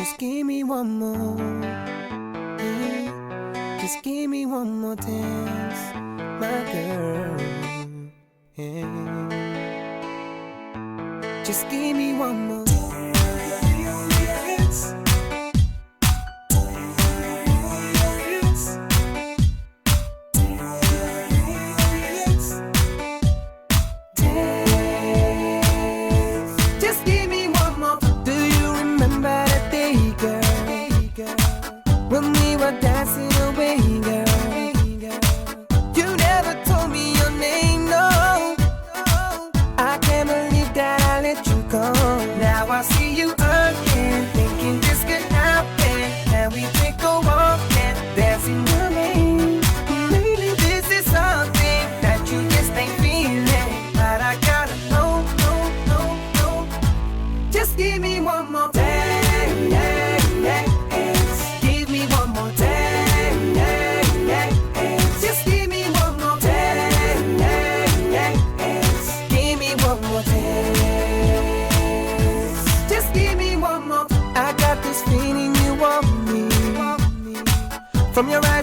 Just give me one more. Yeah. Just give me one more dance, my girl. Yeah. Just give me one more dance. Just give me one more. Do you remember that day, girl, when we were dancing away, girl? You never told me your name, no. I can't believe that I let you go. Now I see you again, thinking this could happen. Can we take a walk and dance in the rain? Maybe this is something that you just ain't feeling, but I gotta know, just give me one more dance. Give me one more dance. Just give me one more dance. Give me one more dance. Just give me one more. I got this feeling you want me. From your eyes